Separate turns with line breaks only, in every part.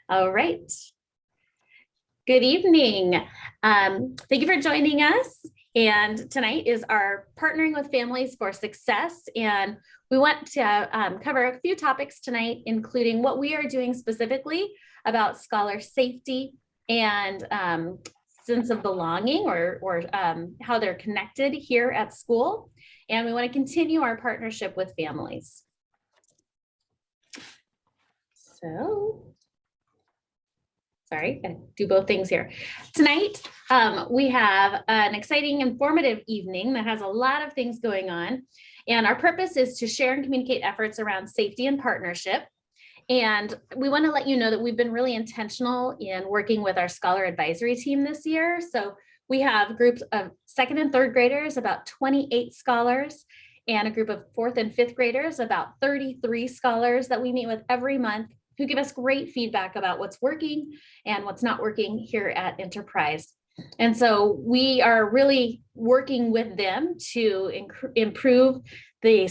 All right. Good evening. Thank you for joining us. And tonight is our Partnering with Families for Success. And we want to cover a few topics tonight, including what we are doing specifically about scholar safety and sense of belonging or how they're connected here at school. And we want to continue our partnership with families. Sorry, I do both things here. Tonight, we have an exciting, informative evening that has a lot of things going on. And our purpose is to share and communicate efforts around safety and partnership. And we want to let you know that we've been really intentional in working with our scholar advisory team this year. So we have groups of second and third graders, about 28 scholars, and a group of fourth and fifth graders, about 33 scholars that we meet with every month, who give us great feedback about what's working and what's not working here at Enterprise. And so we are really working with them to improve the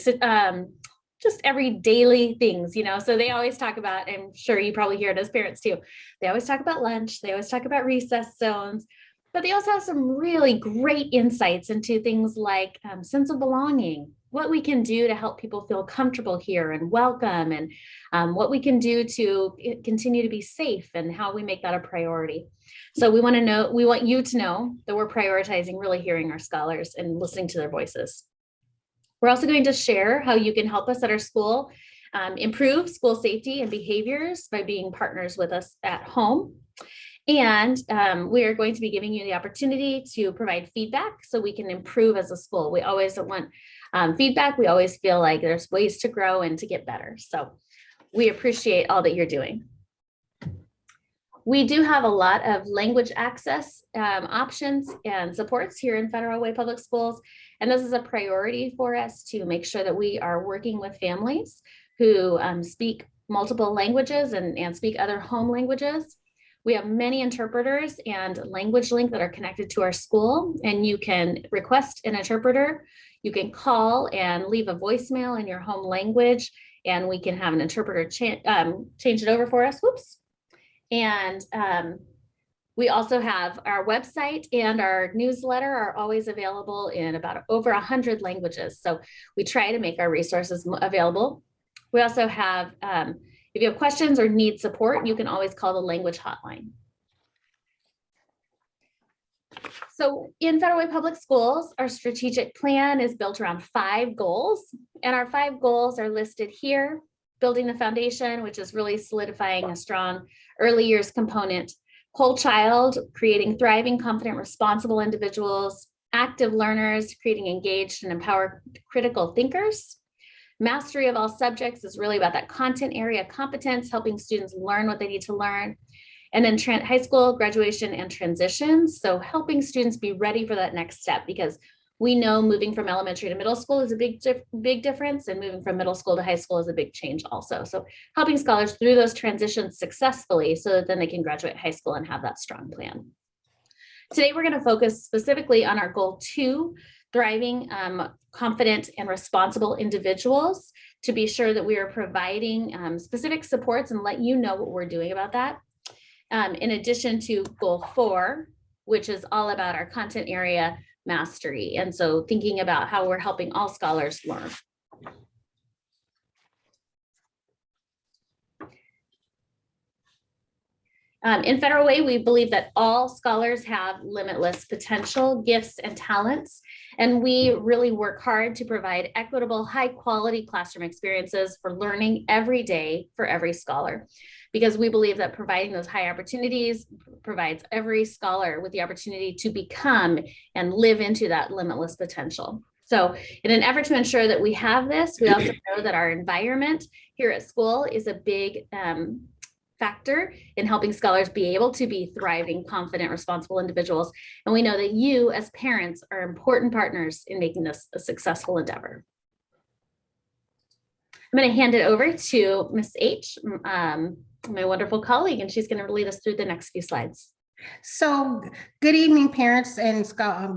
just every daily things, so they always talk about, I'm sure you probably hear it as parents too, they always talk about lunch, they always talk about recess zones, but they also have some really great insights into things like sense of belonging, what we can do to help people feel comfortable here and welcome, and what we can do to continue to be safe and how we make that a priority. So we want you to know that we're prioritizing really hearing our scholars and listening to their voices. We're also going to share how you can help us at our school improve school safety and behaviors by being partners with us at home. And we are going to be giving you the opportunity to provide feedback so we can improve as a school. We always want feedback. We always feel like there's ways to grow and to get better. So we appreciate all that you're doing. We do have a lot of language access options and supports here in Federal Way Public Schools. And this is a priority for us to make sure that we are working with families who speak multiple languages and speak other home languages. We have many interpreters and language link that are connected to our school, and you can request an interpreter. You can call and leave a voicemail in your home language, and we can have an interpreter change it over for us. Whoops. And we also have our website and our newsletter are always available in about over 100 languages. So we try to make our resources available. We also have, if you have questions or need support, you can always call the language hotline. So in Federal Way Public Schools, our strategic plan is built around 5 goals, and our 5 goals are listed here. Building the foundation, which is really solidifying a strong early years component. Whole child, creating thriving, confident, responsible individuals. Active learners, creating engaged and empowered critical thinkers. Mastery of all subjects is really about that content area competence, helping students learn what they need to learn. And then high school graduation and transitions. So helping students be ready for that next step, because we know moving from elementary to middle school is a big difference, and moving from middle school to high school is a big change also. So helping scholars through those transitions successfully so that then they can graduate high school and have that strong plan. Today, we're going to focus specifically on our goal 2, thriving, confident, and responsible individuals, to be sure that we are providing specific supports and let you know what we're doing about that. In addition to goal 4, which is all about our content area mastery. And so thinking about how we're helping all scholars learn. In Federal Way, we believe that all scholars have limitless potential, gifts, and talents, and we really work hard to provide equitable, high-quality classroom experiences for learning every day for every scholar, because we believe that providing those high opportunities provides every scholar with the opportunity to become and live into that limitless potential. So in an effort to ensure that we have this, we also know that our environment here at school is a big factor in helping scholars be able to be thriving, confident, responsible individuals. And we know that you as parents are important partners in making this a successful endeavor. I'm going to hand it over to Ms. H, my wonderful colleague, and she's going to lead us through the next few slides.
So good evening, parents and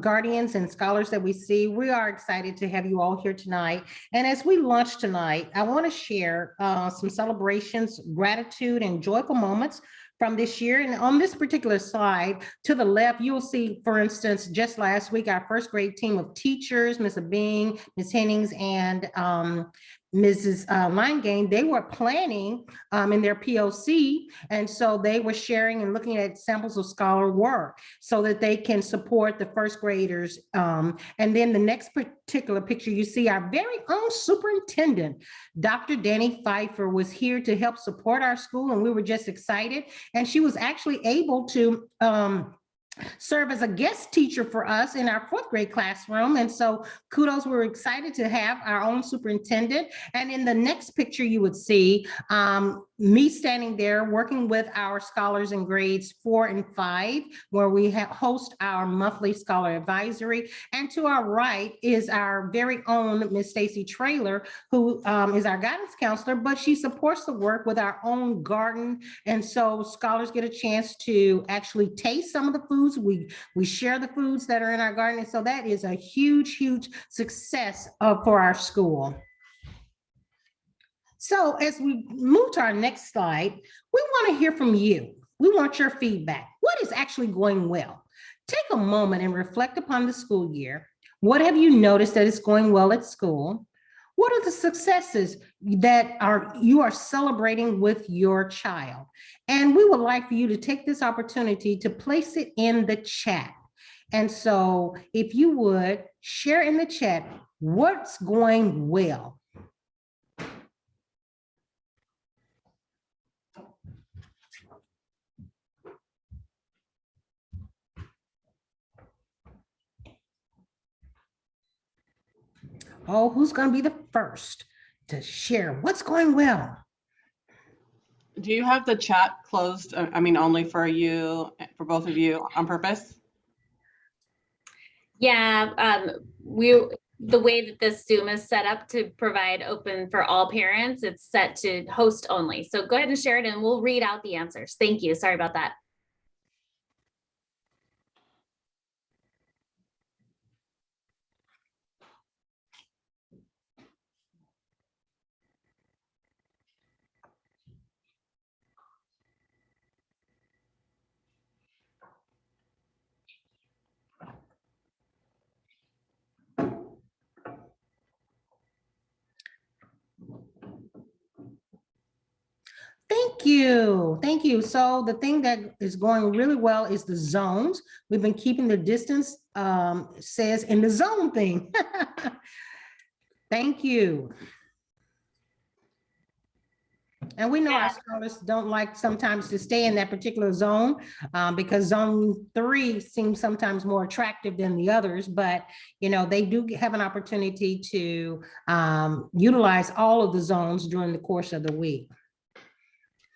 guardians and scholars that we see. We are excited to have you all here tonight. And as we launch tonight, I want to share some celebrations, gratitude, and joyful moments from this year. And on this particular slide, to the left, you'll see, for instance, just last week, our first grade team of teachers, Ms. Abing, Ms. Hennings, and Mrs. Linegang, they were planning in their POC. And so they were sharing and looking at samples of scholar work so that they can support the first graders. And then the next particular picture, you see our very own superintendent, Dr. Danny Pfeiffer, was here to help support our school, and we were just excited. And she was actually able to serve as a guest teacher for us in our fourth grade classroom. And so kudos, we're excited to have our own superintendent. And in the next picture, you would see me standing there working with our scholars in grades 4 and 5, where we host our monthly scholar advisory. And to our right is our very own Miss Stacy Traylor, who is our guidance counselor, but she supports the work with our own garden. And so scholars get a chance to actually taste some of the foods. We share the foods that are in our garden. And so that is a huge, huge success for our school. So as we move to our next slide, we want to hear from you. We want your feedback. What is actually going well? Take a moment and reflect upon the school year. What have you noticed that is going well at school? What are the successes that you are celebrating with your child? And we would like for you to take this opportunity to place it in the chat. And so if you would share in the chat, what's going well? Oh, who's going to be the first to share what's going well?
Do you have the chat closed? I mean, only for you, for both of you on purpose?
Yeah, the way that this Zoom is set up to provide open for all parents, it's set to host only. So go ahead and share it and we'll read out the answers. Thank you. Sorry about that.
Thank you. Thank you. So the thing that is going really well is the zones. We've been keeping the distance, says in the zone thing. Thank you. And we know our scholars don't like sometimes to stay in that particular zone because zone 3 seems sometimes more attractive than the others, but you know, they do have an opportunity to utilize all of the zones during the course of the week.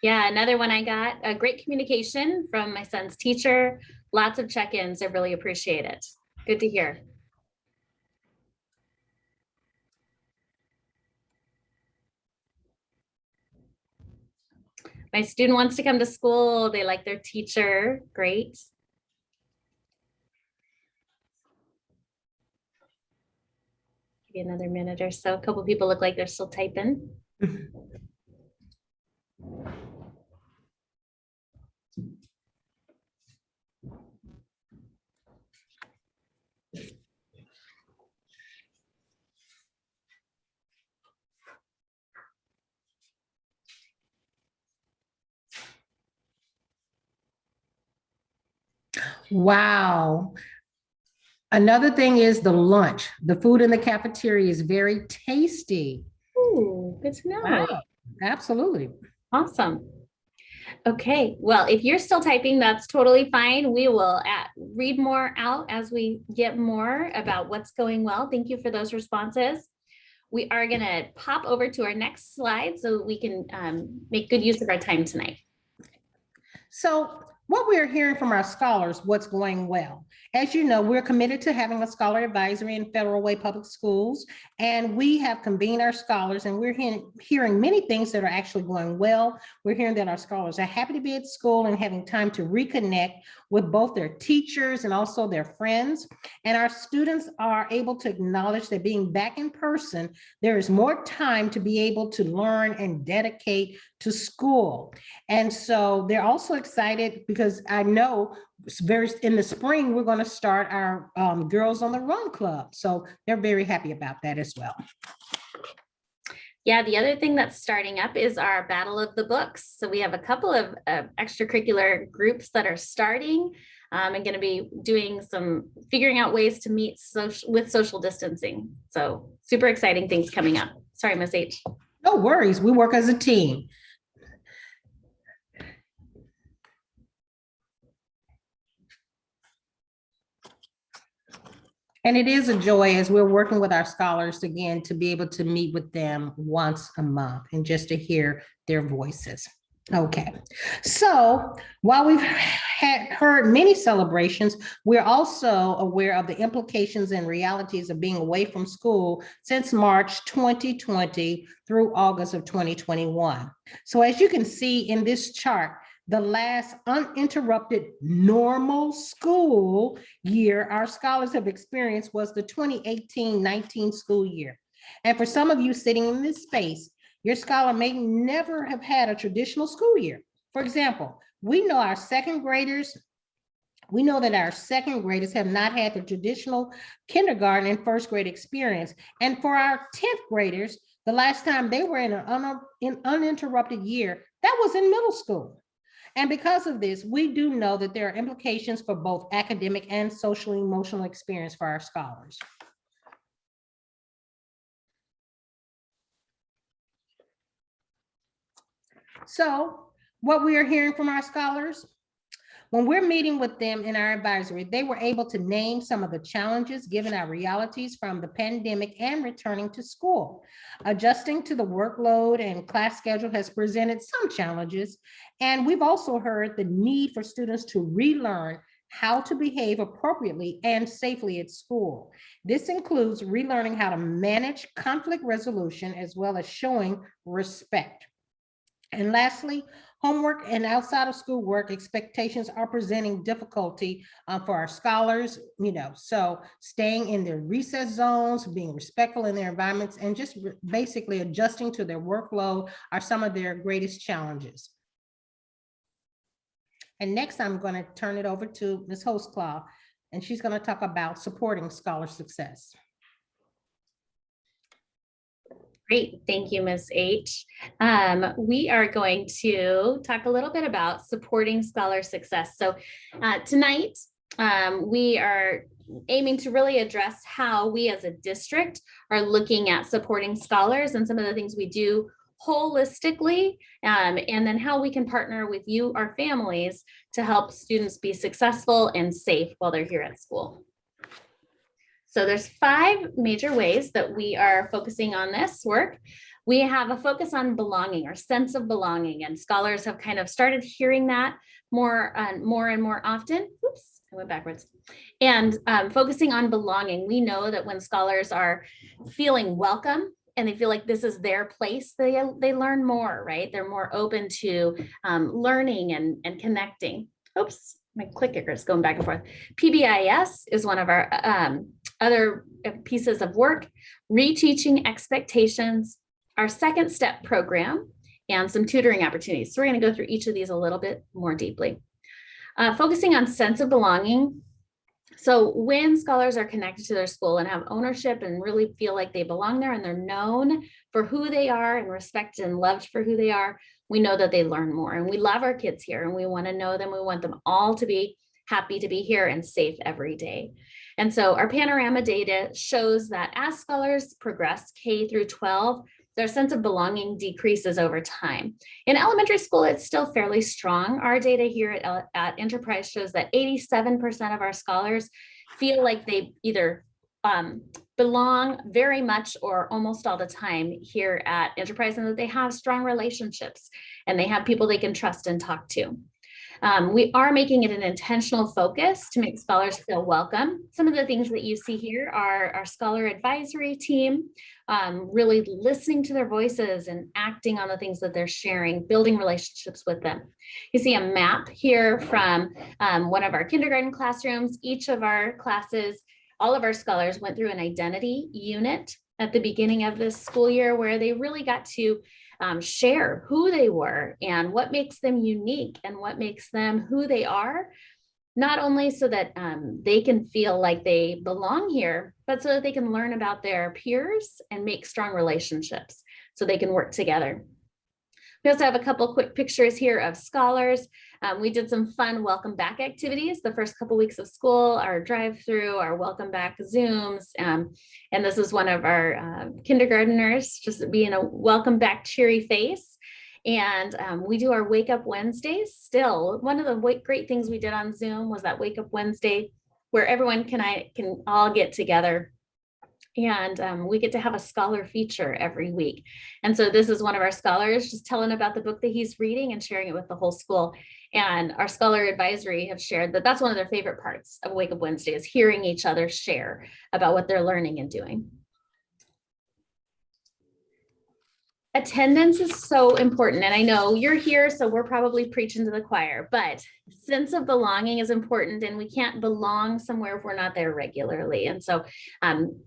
Yeah, another one I got, a great communication from my son's teacher, lots of check-ins. I really appreciate it. Good to hear. My student wants to come to school. They like their teacher. Great. Give you another minute or so. A couple people look like they're still typing.
Wow. Another thing is the lunch. The food in the cafeteria is very tasty.
Ooh, good to know.
Wow. Absolutely.
Awesome. Okay, well, if you're still typing, that's totally fine. We will read more out as we get more about what's going well. Thank you for those responses. We are going to pop over to our next slide so we can make good use of our time tonight.
So what we're hearing from our scholars, what's going well. As you know, we're committed to having a scholar advisory in Federal Way Public Schools, and we have convened our scholars, and we're hearing many things that are actually going well. We're hearing that our scholars are happy to be at school and having time to reconnect with both their teachers and also their friends. And our students are able to acknowledge that being back in person, there is more time to be able to learn and dedicate to school. And so they're also excited because I know in the spring, we're going to start our Girls on the Run Club. So they're very happy about that as well.
Yeah, the other thing that's starting up is our Battle of the Books. So we have a couple of extracurricular groups that are starting and going to be doing figuring out ways to meet with social distancing. So super exciting things coming up. Sorry, Ms. H.
No worries. We work as a team. And it is a joy as we're working with our scholars again to be able to meet with them once a month and just to hear their voices. Okay, so while we've heard many celebrations, we're also aware of the implications and realities of being away from school since March 2020 through August of 2021. So as you can see in this chart, the last uninterrupted normal school year our scholars have experienced was the 2018-19 school year. And for some of you sitting in this space, your scholar may never have had a traditional school year. For example, we know that our second graders have not had the traditional kindergarten and first grade experience. And for our 10th graders, the last time they were in an uninterrupted year, that was in middle school. And because of this, we do know that there are implications for both academic and social emotional experience for our scholars. So what we are hearing from our scholars, when we're meeting with them in our advisory, they were able to name some of the challenges given our realities from the pandemic and returning to school. Adjusting to the workload and class schedule has presented some challenges. And we've also heard the need for students to relearn how to behave appropriately and safely at school. This includes relearning how to manage conflict resolution as well as showing respect. And lastly, homework and outside of school work expectations are presenting difficulty for our scholars, so staying in their recess zones, being respectful in their environments, and just basically adjusting to their workload are some of their greatest challenges. And next, I'm going to turn it over to Ms. Holtzclaw, and she's going to talk about supporting scholar success.
Great, thank you, Ms. H. We are going to talk a little bit about supporting scholar success. So tonight, we are aiming to really address how we as a district are looking at supporting scholars and some of the things we do holistically, and then how we can partner with you, our families, to help students be successful and safe while they're here at school. So there's 5 major ways that we are focusing on this work. We have a focus on belonging, or sense of belonging, and scholars have kind of started hearing that more and more often. Oops, I went backwards. And focusing on belonging, we know that when scholars are feeling welcome and they feel like this is their place, they learn more, right? They're more open to learning and connecting. Oops, my clicker is going back and forth. PBIS is one of our other pieces of work, reteaching expectations, our second step program, and some tutoring opportunities. So we're going to go through each of these a little bit more deeply. Focusing on sense of belonging. So when scholars are connected to their school and have ownership and really feel like they belong there and they're known for who they are and respected and loved for who they are, we know that they learn more. And we love our kids here and we want to know them. We want them all to be happy to be here and safe every day. And so our panorama data shows that as scholars progress K through 12, their sense of belonging decreases over time. In elementary school, it's still fairly strong. Our data here at Enterprise shows that 87% of our scholars feel like they either belong very much or almost all the time here at Enterprise, and that they have strong relationships and they have people they can trust and talk to. We are making it an intentional focus to make scholars feel welcome. Some of the things that you see here are our scholar advisory team, really listening to their voices and acting on the things that they're sharing, building relationships with them. You see a map here from one of our kindergarten classrooms. Each of our classes, all of our scholars went through an identity unit at the beginning of this school year where they really got to share who they were and what makes them unique and what makes them who they are, not only so that they can feel like they belong here, but so that they can learn about their peers and make strong relationships so they can work together. We also have a couple quick pictures here of scholars. We did some fun welcome back activities the first couple weeks of school, our drive-through, our welcome back Zooms. And this is one of our kindergartners just being a welcome back cheery face. And we do our Wake Up Wednesdays still. One of the great things we did on Zoom was that Wake Up Wednesday where everyone can all get together. And we get to have a scholar feature every week. And so this is one of our scholars just telling about the book that he's reading and sharing it with the whole school. And our scholar advisory have shared that that's one of their favorite parts of Wake Up Wednesday is hearing each other share about what they're learning and doing. Attendance is so important. And I know you're here, so we're probably preaching to the choir, but sense of belonging is important and we can't belong somewhere if we're not there regularly. And so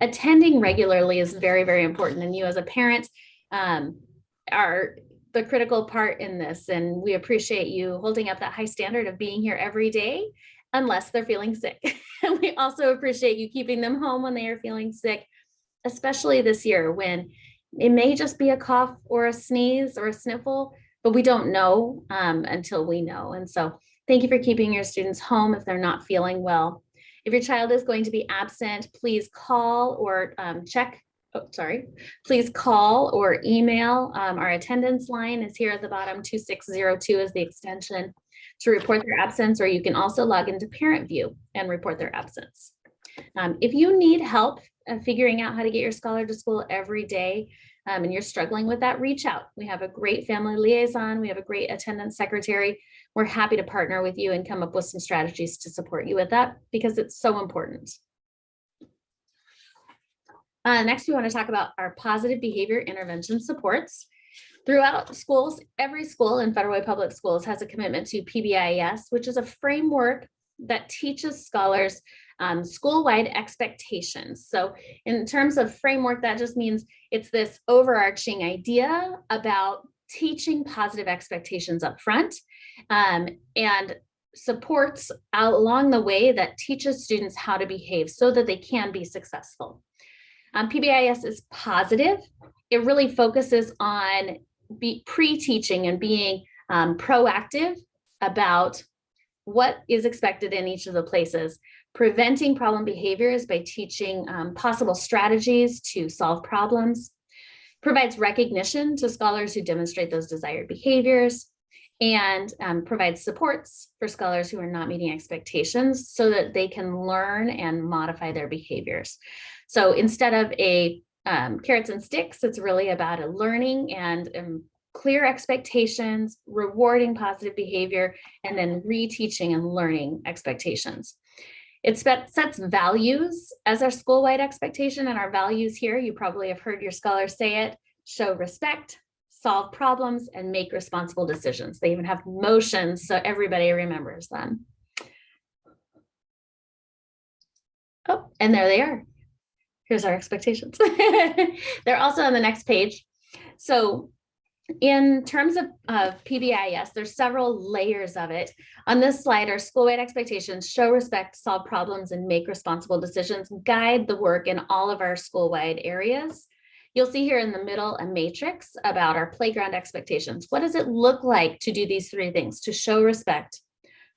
attending regularly is very, very important. And you as a parent are the critical part in this. And we appreciate you holding up that high standard of being here every day, unless they're feeling sick. And we also appreciate you keeping them home when they are feeling sick, especially this year when it may just be a cough or a sneeze or a sniffle, but we don't know until we know. And so thank you for keeping your students home if they're not feeling well. If your child is going to be absent, please call or please call or email. Our attendance line is here at the bottom. 2602 is the extension to report their absence, or you can also log into Parent View and report their absence. If you need help figuring out how to get your scholar to school every day and you're struggling with that, reach out. We have a great family liaison. We have a great attendance secretary. We're happy to partner with you and come up with some strategies to support you with that because it's so important. Next, we want to talk about our positive behavior intervention supports. Throughout schools, every school in Federal Way Public Schools has a commitment to PBIS, which is a framework that teaches scholars school-wide expectations. So in terms of framework, that just means it's this overarching idea about teaching positive expectations up front and supports along the way that teaches students how to behave so that they can be successful. PBIS is positive. It really focuses on pre-teaching and being proactive about what is expected in each of the places, preventing problem behaviors by teaching possible strategies to solve problems, provides recognition to scholars who demonstrate those desired behaviors, and provides supports for scholars who are not meeting expectations so that they can learn and modify their behaviors. So instead of a carrots and sticks, it's really about a learning and clear expectations, rewarding positive behavior, and then reteaching and learning expectations. It sets values as our school-wide expectation, and our values here, you probably have heard your scholars say it, show respect, solve problems, and make responsible decisions. They even have motions so everybody remembers them. Oh, and there they are. Here's our expectations. They're also on the next page. So in terms of PBIS, there's several layers of it. On this slide, our school-wide expectations show respect, solve problems, and make responsible decisions, guide the work in all of our school-wide areas. You'll see here in the middle a matrix about our playground expectations. What does it look like to do these three things? To show respect,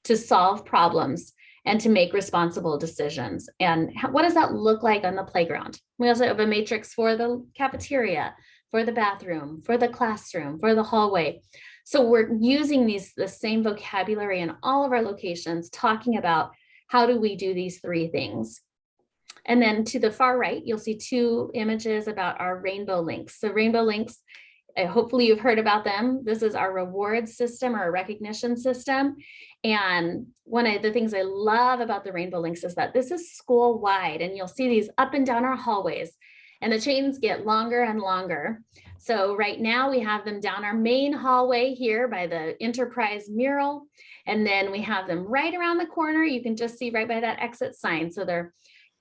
to solve problems, and to make responsible decisions. And what does that look like on the playground? We also have a matrix for the cafeteria, for the bathroom, for the classroom, for the hallway. So we're using the same vocabulary in all of our locations, talking about how do we do these three things. And then to the far right, you'll see two images about our rainbow links. So rainbow links Hopefully you've heard about them. This is our reward system or a recognition system. And one of the things I love about the Rainbow Links is that this is school wide, and you'll see these up and down our hallways, and the chains get longer and longer. So right now we have them down our main hallway here by the Enterprise mural. And then we have them right around the corner. You can just see right by that exit sign. So they're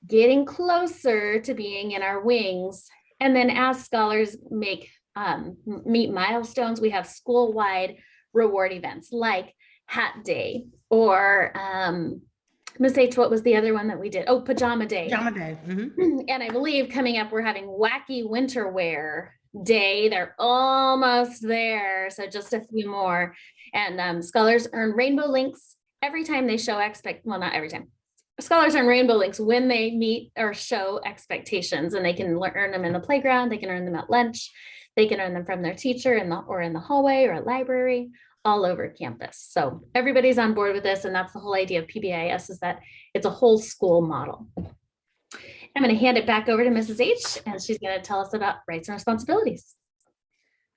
getting closer to being in our wings. And then as scholars meet milestones, we have school-wide reward events like Hat Day or Miss H, what was the other one that we did? Oh, Pajama Day.
Pajama Day. Mhm.
And I believe coming up, we're having Wacky Winter Wear Day. They're almost there. So just a few more. And scholars earn Rainbow Links every time they show well, not every time. Scholars earn Rainbow Links when they meet or show expectations, and they can earn them in the playground. They can earn them at lunch. They can earn them from their teacher or in the hallway or a library, all over campus. So everybody's on board with this, and that's the whole idea of PBIS, is that it's a whole school model. I'm going to hand it back over to Mrs. H, and she's going to tell us about rights and responsibilities.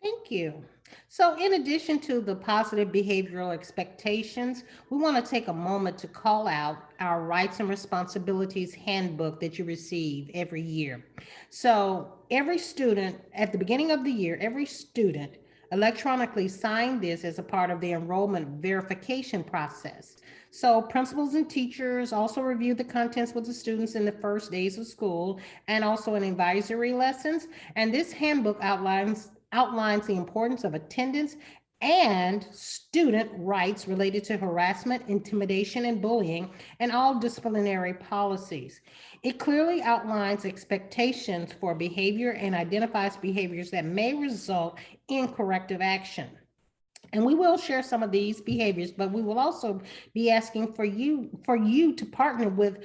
Thank you. So in addition to the positive behavioral expectations, we want to take a moment to call out our rights and responsibilities handbook that you receive every year. So every student, at the beginning of the year, every student electronically sign this as a part of the enrollment verification process. So principals and teachers also review the contents with the students in the first days of school and also in advisory lessons. And this handbook outlines the importance of attendance and student rights related to harassment, intimidation, and bullying, and all disciplinary policies. It clearly outlines expectations for behavior and identifies behaviors that may result in corrective action. And we will share some of these behaviors, but we will also be asking for you to partner with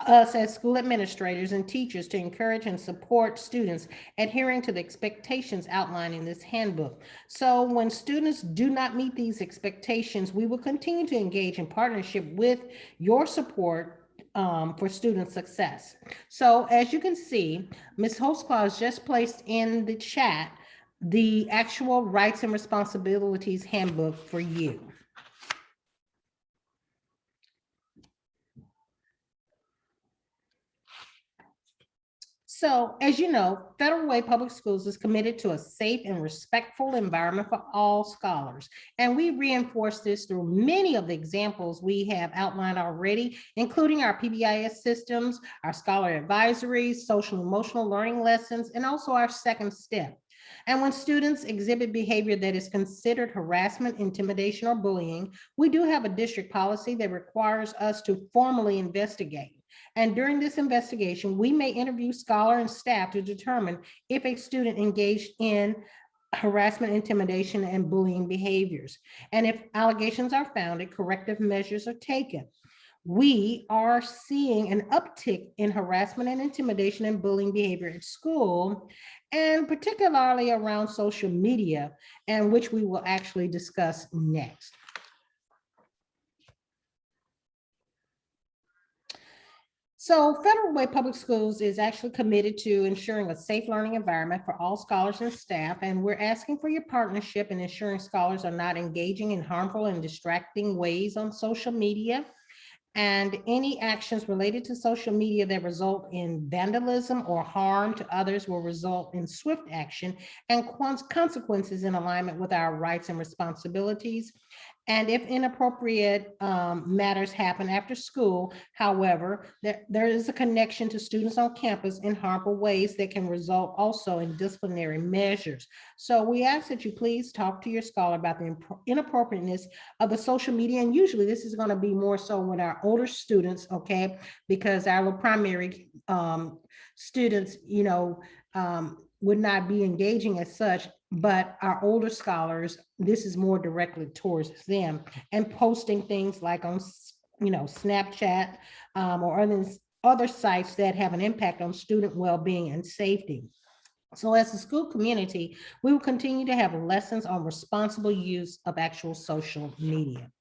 us as school administrators and teachers to encourage and support students adhering to the expectations outlined in this handbook. So when students do not meet these expectations, we will continue to engage in partnership with your support for student success. So as you can see, Ms. Holtzclaw just placed in the chat the actual rights and responsibilities handbook for you. So, as you know, Federal Way Public Schools is committed to a safe and respectful environment for all scholars. And we reinforce this through many of the examples we have outlined already, including our PBIS systems, our scholar advisories, social emotional learning lessons, and also our second step. And when students exhibit behavior that is considered harassment, intimidation, or bullying, we do have a district policy that requires us to formally investigate. And during this investigation, we may interview scholar and staff to determine if a student engaged in harassment, intimidation, and bullying behaviors. And if allegations are founded, corrective measures are taken. We are seeing an uptick in harassment and intimidation and bullying behavior at school, and particularly around social media, and which we will actually discuss next. So Federal Way Public Schools is actually committed to ensuring a safe learning environment for all scholars and staff, and we're asking for your partnership in ensuring scholars are not engaging in harmful and distracting ways on social media, and any actions related to social media that result in vandalism or harm to others will result in swift action and consequences in alignment with our rights and responsibilities. And if inappropriate matters happen after school, however, there is a connection to students on campus in harmful ways that can result also in disciplinary measures. So we ask that you please talk to your scholar about the inappropriateness of the social media. And usually this is going to be more so with our older students, okay? Because our primary students, would not be engaging as such, but our older scholars, this is more directly towards them, and posting things like on, Snapchat or other sites that have an impact on student well-being and safety. So as a school community, we will continue to have lessons on responsible use of actual social media.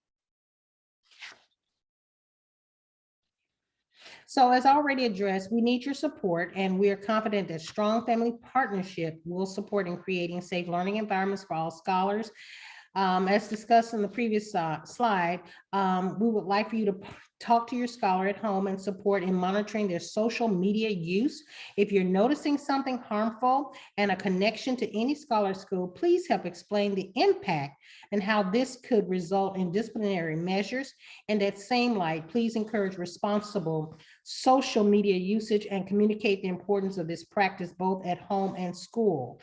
So as already addressed, we need your support, and we are confident that strong family partnership will support in creating safe learning environments for all scholars. As discussed in the previous slide, we would like for you to talk to your scholar at home and support in monitoring their social media use. If you're noticing something harmful and a connection to any scholar school, please help explain the impact and how this could result in disciplinary measures. In that same light, please encourage responsible social media usage and communicate the importance of this practice both at home and school.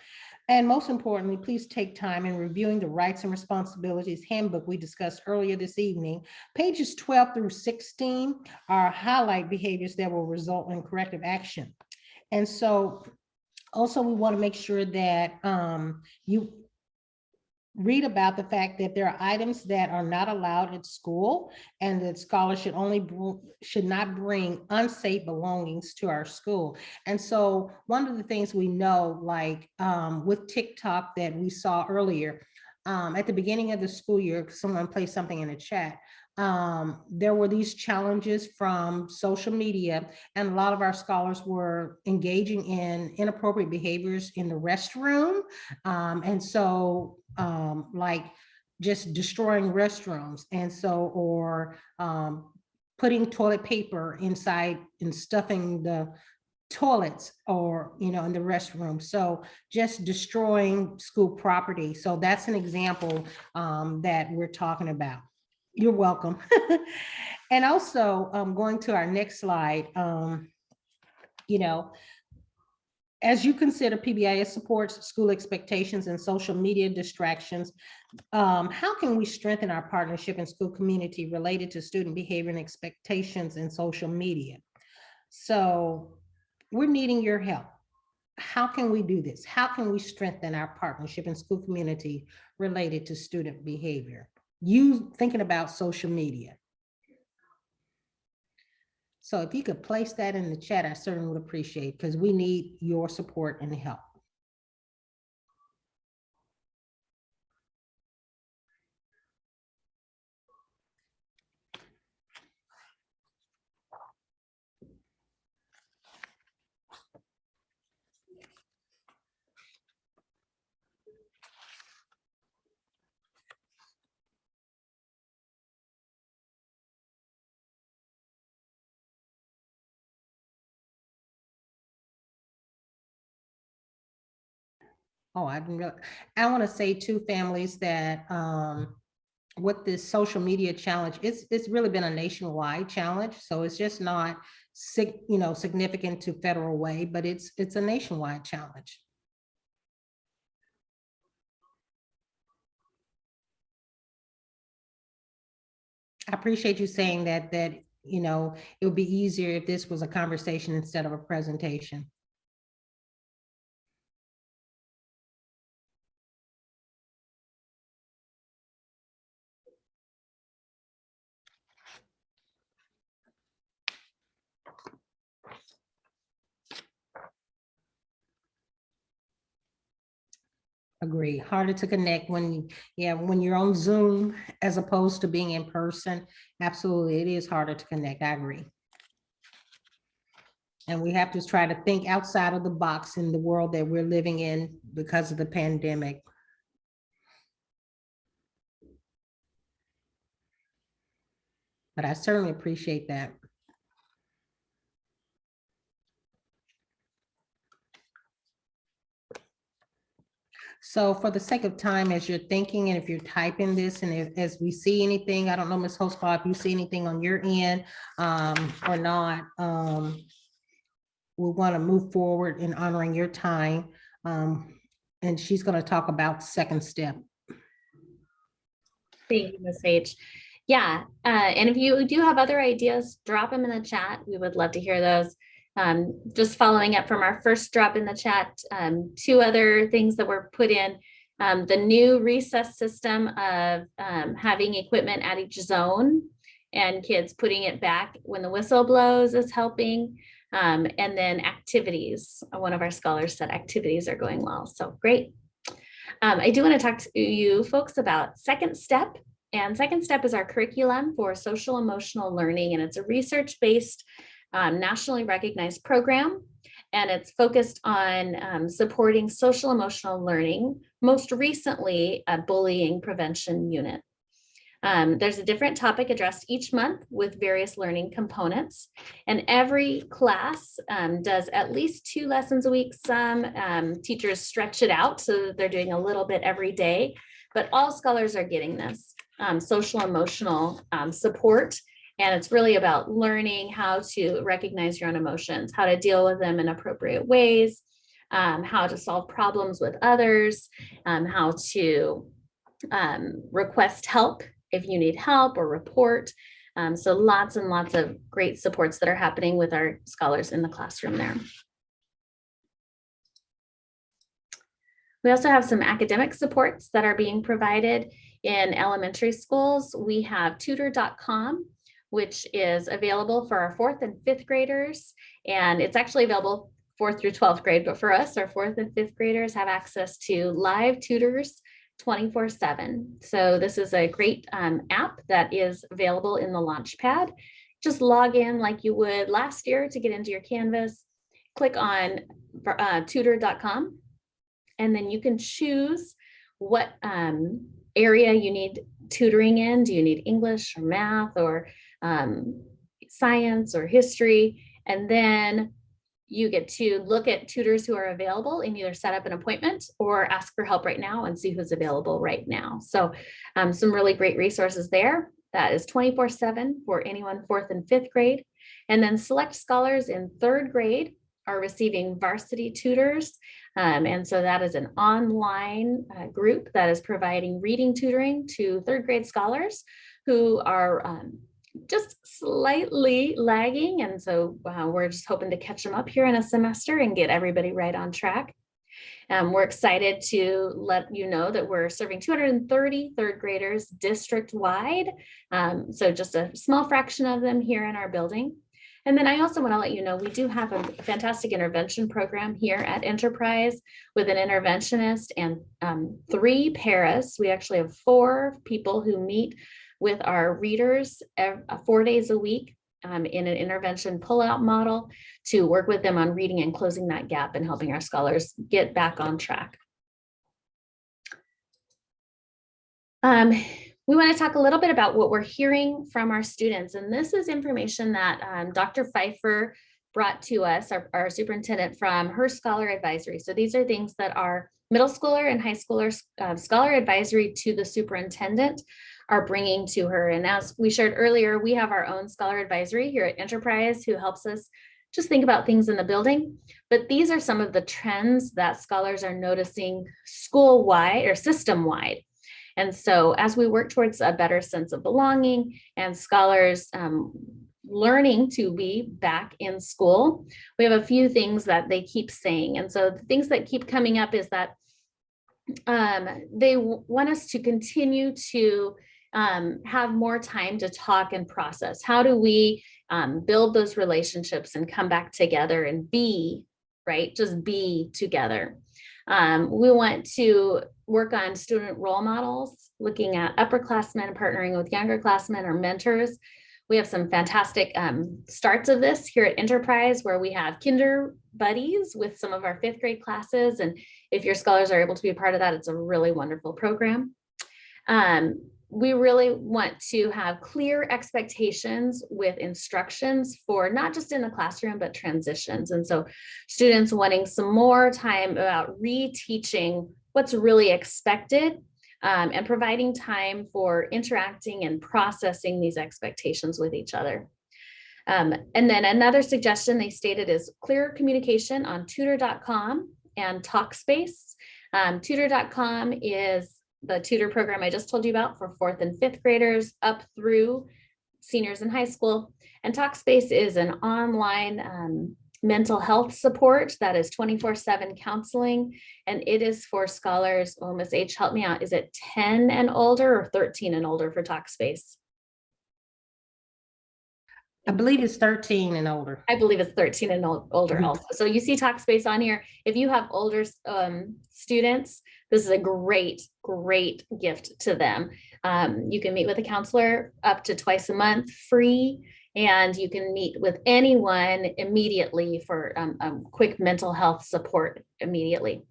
And most importantly, please take time in reviewing the rights and responsibilities handbook we discussed earlier this evening. Pages 12 through 16 are highlight behaviors that will result in corrective action. And so also we want to make sure that you read about the fact that there are items that are not allowed at school, and that scholars should not bring unsafe belongings to our school. And so one of the things we know, like with TikTok that we saw earlier, at the beginning of the school year, someone placed something in the chat. There were these challenges from social media, and a lot of our scholars were engaging in inappropriate behaviors in the restroom. And so like just destroying restrooms, and so, or putting toilet paper inside and stuffing the toilets, or in the restroom. So just destroying school property. So that's an example that we're talking about. You're welcome. And also going to our next slide, as you consider PBIS supports school expectations and social media distractions, how can we strengthen our partnership and school community related to student behavior and expectations in social media? So we're needing your help. How can we do this? How can we strengthen our partnership and school community related to student behavior? You thinking about social media. So if you could place that in the chat, I certainly would appreciate, because we need your support and help. Oh, I want to say to families that with this social media challenge, it's really been a nationwide challenge. So it's just not significant to Federal Way, but it's a nationwide challenge. I appreciate you saying that it would be easier if this was a conversation instead of a presentation. Agree. Harder to connect when you're on Zoom as opposed to being in person. Absolutely, it is harder to connect. I agree. And we have to try to think outside of the box in the world that we're living in because of the pandemic. But I certainly appreciate that. So for the sake of time, as you're thinking, and if you're typing this, and as we see anything, I don't know, Ms. Hostball, if you see anything on your end or not, we want to move forward in honoring your time. And she's going to talk about second step.
Thank you, Ms. H. Yeah, and if you do have other ideas, drop them in the chat. We would love to hear those. Just following up from our first drop in the chat, two other things that were put in. The new recess system of having equipment at each zone and kids putting it back when the whistle blows is helping. And then activities. One of our scholars said activities are going well, so great. I do want to talk to you folks about Second Step. And Second Step is our curriculum for social emotional learning, and it's a research-based nationally recognized program, and it's focused on supporting social emotional learning, most recently a bullying prevention unit. There's a different topic addressed each month with various learning components, and every class does at least 2 lessons a week. Some teachers stretch it out so that they're doing a little bit every day, but all scholars are getting this social emotional support. And it's really about learning how to recognize your own emotions, how to deal with them in appropriate ways, how to solve problems with others, how to request help if you need help or report. So lots and lots of great supports that are happening with our scholars in the classroom there. We also have some academic supports that are being provided in elementary schools. We have tutor.com, which is available for our 4th and 5th graders. And it's actually available 4th through 12th grade, but for us, our 4th and 5th graders have access to live tutors 24/7. So this is a great app that is available in the Launchpad. Just log in like you would last year to get into your Canvas, click on tutor.com, and then you can choose what area you need tutoring in. Do you need English or math or science or history? And then you get to look at tutors who are available and either set up an appointment or ask for help right now and see who's available right now. So some really great resources there. That is 24/7 for anyone 4th and 5th grade. And then select scholars in 3rd grade are receiving varsity tutors. And so that is an online group that is providing reading tutoring to 3rd grade scholars who are just slightly lagging. And so we're just hoping to catch them up here in a semester and get everybody right on track. We're excited to let you know that we're serving 230 3rd graders district-wide. So just a small fraction of them here in our building. And then I also want to let you know, we do have a fantastic intervention program here at Enterprise with an interventionist and 3 paras. We actually have 4 people who meet with our readers 4 days a week in an intervention pullout model to work with them on reading and closing that gap and helping our scholars get back on track. We want to talk a little bit about what we're hearing from our students. And this is information that Dr. Pfeiffer brought to us, our superintendent, from her scholar advisory. So these are things that our middle schooler and high schooler scholar advisory to the superintendent are bringing to her. And as we shared earlier, we have our own scholar advisory here at Enterprise who helps us just think about things in the building. But these are some of the trends that scholars are noticing school-wide or system-wide. And so as we work towards a better sense of belonging and scholars learning to be back in school, we have a few things that they keep saying. And so the things that keep coming up is that they want us to continue to have more time to talk and process. How do we build those relationships and come back together and be, right? Just be together. We want to work on student role models, looking at upperclassmen and partnering with younger classmen or mentors. We have some fantastic starts of this here at Enterprise where we have kinder buddies with some of our 5th grade classes. And if your scholars are able to be a part of that, it's a really wonderful program. We really want to have clear expectations with instructions for not just in the classroom, but transitions. And so students wanting some more time about reteaching what's really expected and providing time for interacting and processing these expectations with each other. And then another suggestion they stated is clear communication on tutor.com and Talkspace. Tutor.com is the tutor program I just told you about for 4th and 5th graders up through seniors in high school. And Talkspace is an online mental health support that is 24/7 counseling. And it is for scholars, oh, Ms. H, help me out. Is it 10 and older or 13 and older for Talkspace?
I believe it's 13 and older.
I believe it's 13 and older also. So you see Talkspace on here. If you have older students, this is a great gift to them. You can meet with a counselor up to twice a month free. and you can meet with anyone immediately for quick mental health support immediately.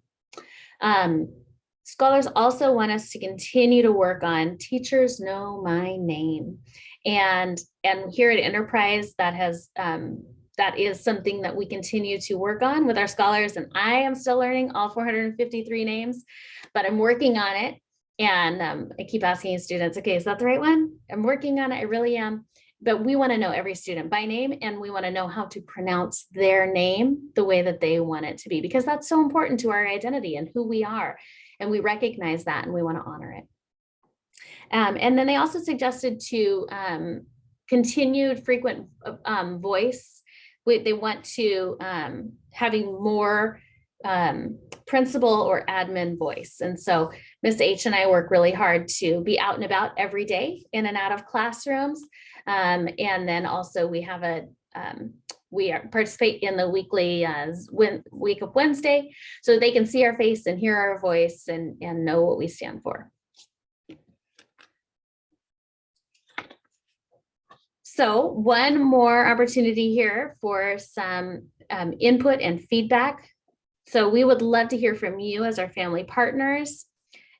Scholars also want us to continue to work on Teachers Know My Name. And here at Enterprise, that is something that we continue to work on with our scholars. And I am still learning all 453 names, but I'm working on it. And I keep asking students, okay, is that the right one? I'm working on it, I really am. But we want to know every student by name, and we want to know how to pronounce their name the way that they want it to be, because that's so important to our identity and who we are. And we recognize that, and we want to honor it. And then they also suggested to continued frequent voice. They want to having more principal or admin voice. And so Ms. H and I work really hard to be out and about every day in and out of classrooms. And then also we have we participate in the weekly week of Wednesday, so they can see our face and hear our voice and know what we stand for. So one more opportunity here for some input and feedback. So we would love to hear from you as our family partners.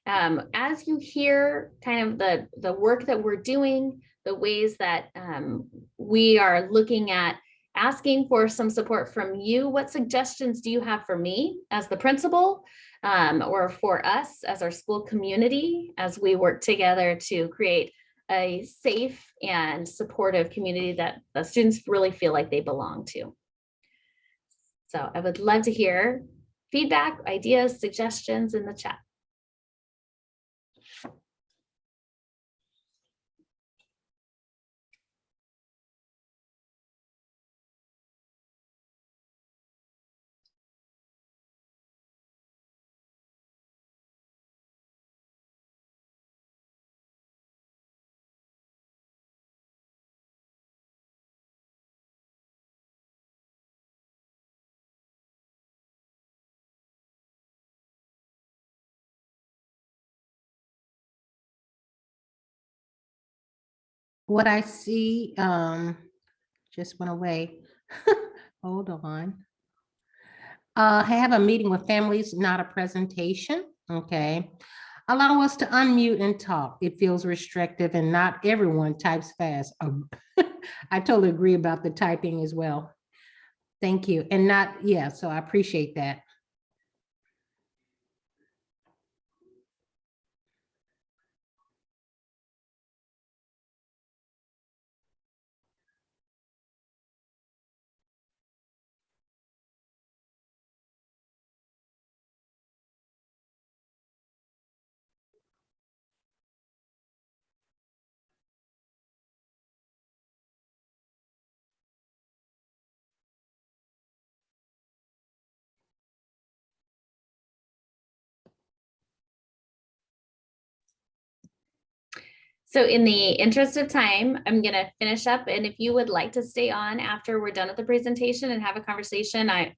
As you hear kind of the work that we're doing, the ways that we are looking at asking for some support from you, what suggestions do you have for me as the principal or for us as our school community as we work together to create a safe and supportive community that the students really feel like they belong to? So I would love to hear feedback, ideas, suggestions in the chat.
What I see just went away. Hold on. I have a meeting with families, not a presentation. Okay. Allow us to unmute and talk. It feels restrictive and not everyone types fast. I totally agree about the typing as well. Thank you. And yeah, so I appreciate that.
So in the interest of time, I'm going to finish up. And if you would like to stay on after we're done with the presentation and have a conversation, I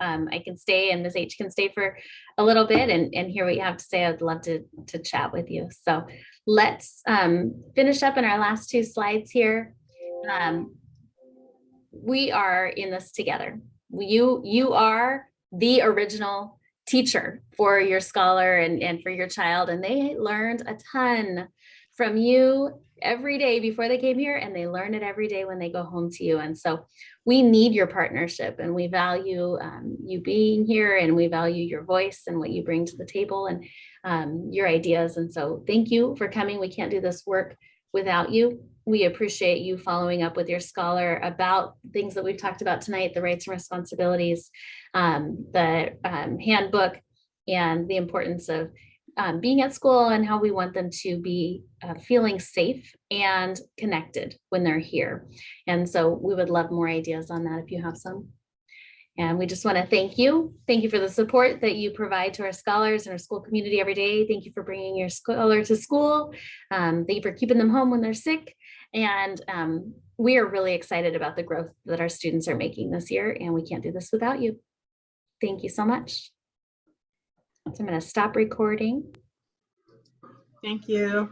can stay, and Ms. H can stay for a little bit and hear what you have to say. I'd love to chat with you. So let's finish up in our last two slides here. We are in this together. You are the original teacher for your scholar and for your child, and they learned a ton from you every day before they came here, and they learn it every day when they go home to you. And so we need your partnership, and we value you being here, and we value your voice and what you bring to the table and your ideas. And so thank you for coming. We can't do this work without you. We appreciate you following up with your scholar about things that we've talked about tonight, the rights and responsibilities, the handbook, and the importance of being at school and how we want them to be feeling safe and connected when they're here. And so we would love more ideas on that if you have some. And we just want to thank you. Thank you for the support that you provide to our scholars and our school community every day. Thank you for bringing your scholar to school. Thank you for keeping them home when they're sick. And we are really excited about the growth that our students are making this year, and we can't do this without you. Thank you so much. So I'm going to stop recording.
Thank you.